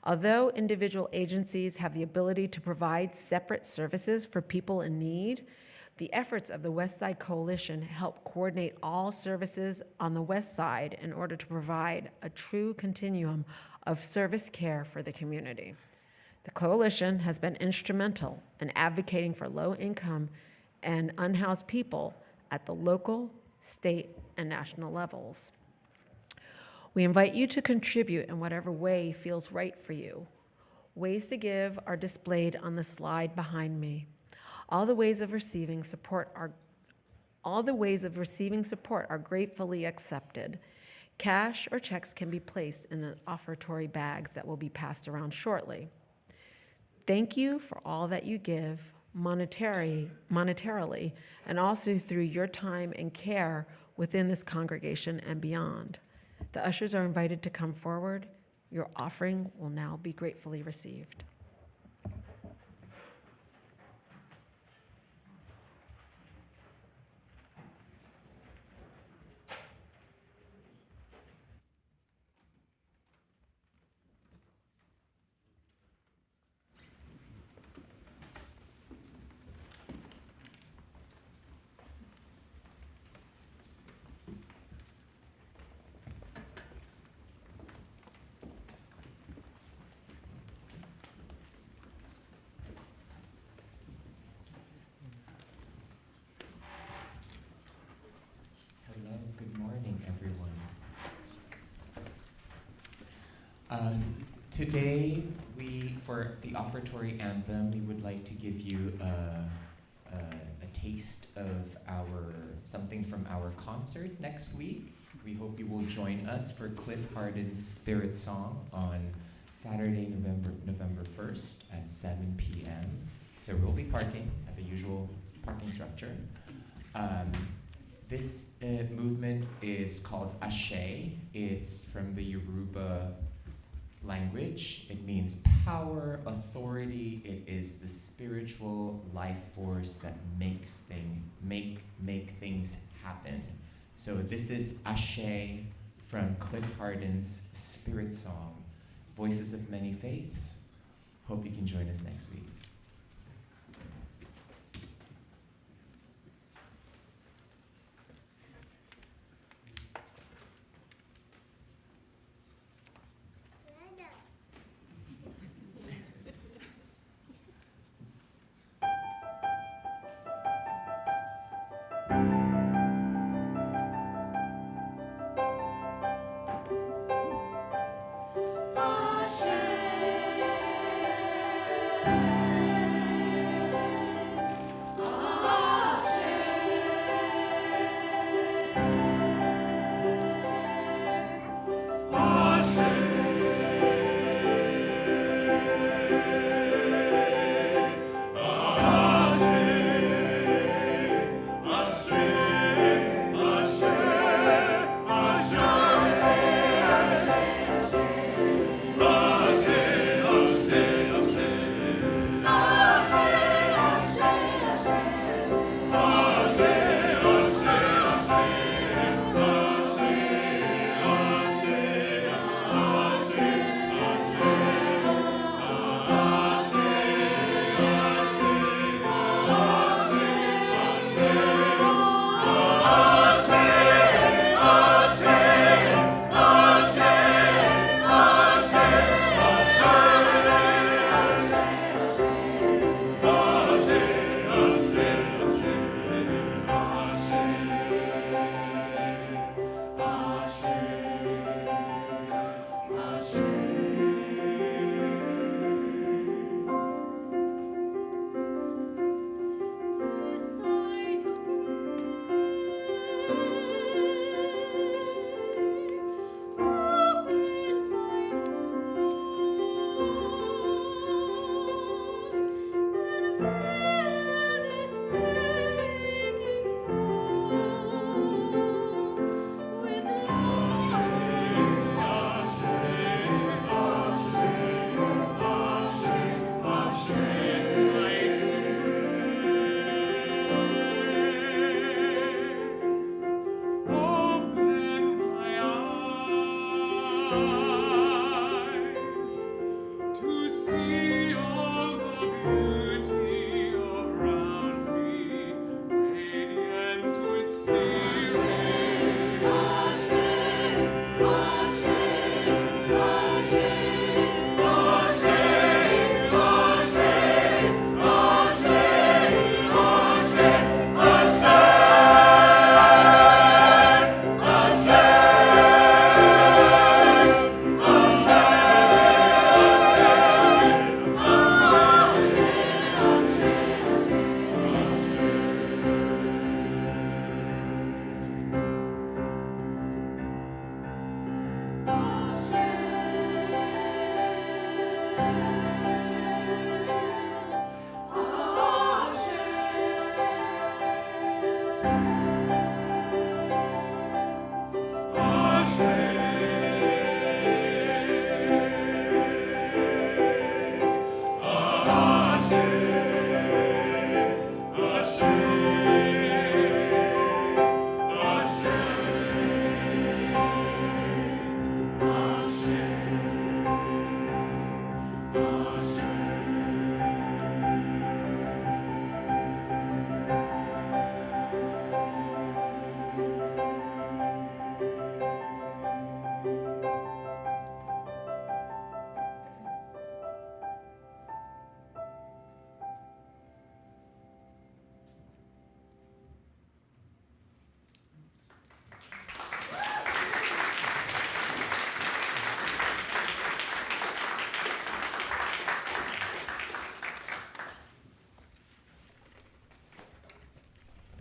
Although individual agencies have the ability to provide separate services for people in need, the efforts of the West Side Coalition help coordinate all services on the West Side in order to provide a true continuum of service care for the community. The coalition has been instrumental in advocating for low-income and unhoused people at the local, state, and national levels. We invite you to contribute in whatever way feels right for you. Ways to give are displayed on the slide behind me. All the ways of receiving support are gratefully accepted. Cash or checks can be placed in the offertory bags that will be passed around shortly. Thank you for all that you give monetarily, and also through your time and care within this congregation and beyond. The ushers are invited to come forward. Your offering will now be gratefully received. Today, for the offertory anthem, we would like to give you a taste of something from our concert next week. We hope you will join us for Cliff Harden's Spirit Song on Saturday, November 1st at 7 p.m. There will be parking at the usual parking structure. This movement is called Ashe. It's from the Yoruba language. It means power, authority. It is the spiritual life force that makes make things happen. So this is Ashe from Cliff Harden's Spirit Song, Voices of Many Faiths. Hope you can join us next week.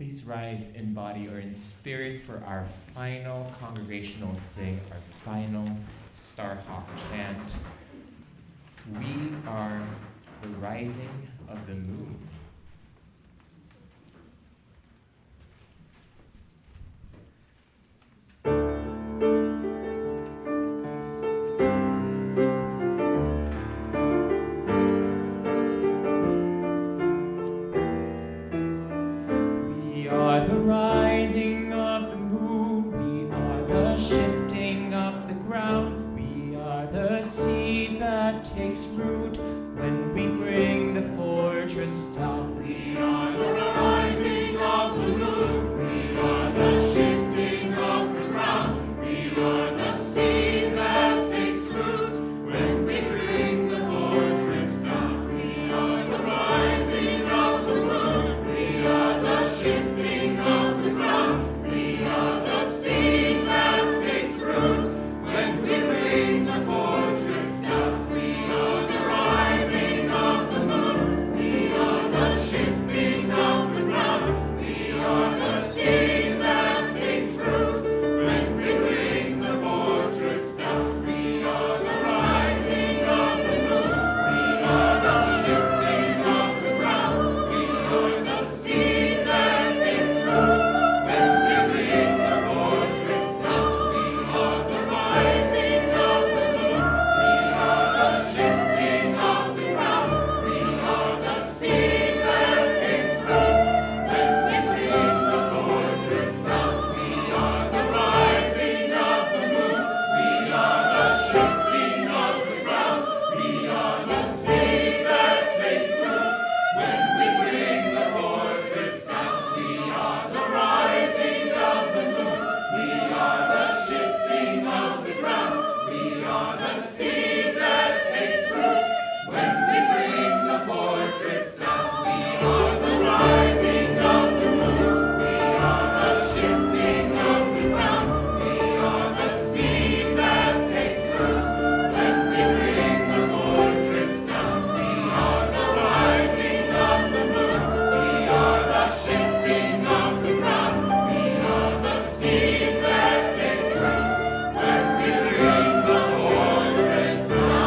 Please rise in body or in spirit for our final congregational sing, our final Starhawk chant. We are the rising of the moon. Takes root when we bring the fortress down. We are the rising of the moon. We are the shifting of the ground. We are the seed that takes root when we bring the fortress down. We are the rising of the moon. We are the shifting of the ground. We are the seed that takes root when we bring the fortress down. We are the rising of the moon. We are the shifting of the ground. We are the seed that takes root when we bring the fortress down. We are the rising of the moon. We are the shifting of the ground. We are the seed that takes root when we bring the fortress down. We are the rising of the moon. We are the shifting of the ground. We are the seed that takes root when we bring the fortress down. We are the rising of the moon. We are the shifting of the ground. We are the seed that takes root when we bring the fortress down. We are the rising of the moon. We are the shifting of the ground. We are the seed that takes root when we bring the fortress down. We are the rising of the moon. We are the shifting of the ground. We are the seed that takes root when we bring the fortress down. We are the rising of the moon. We are the shifting of the ground. We are the seed that takes root when we bring the fortress down.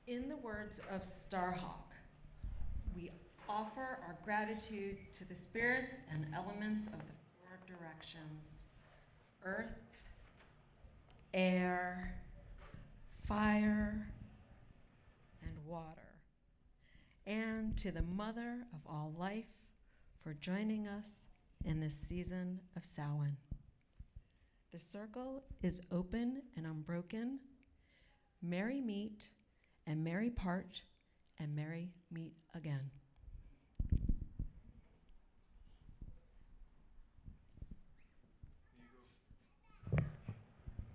In the words of Starhawk, we offer our gratitude to the spirits and elements of the four directions: earth, air, fire, and water, and to the mother of all life for joining us in this season of Samhain. The circle is open and unbroken. Merry meet and merry part, and merry meet again.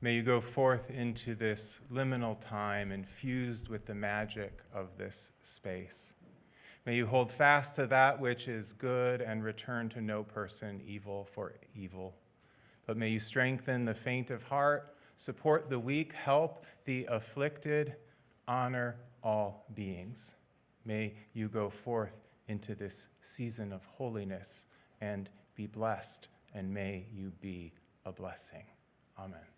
May you go forth into this liminal time infused with the magic of this space. May you hold fast to that which is good and return to no person evil for evil. But may you strengthen the faint of heart, support the weak, help the afflicted, honor all beings. May you go forth into this season of holiness and be blessed, and may you be a blessing. Amen.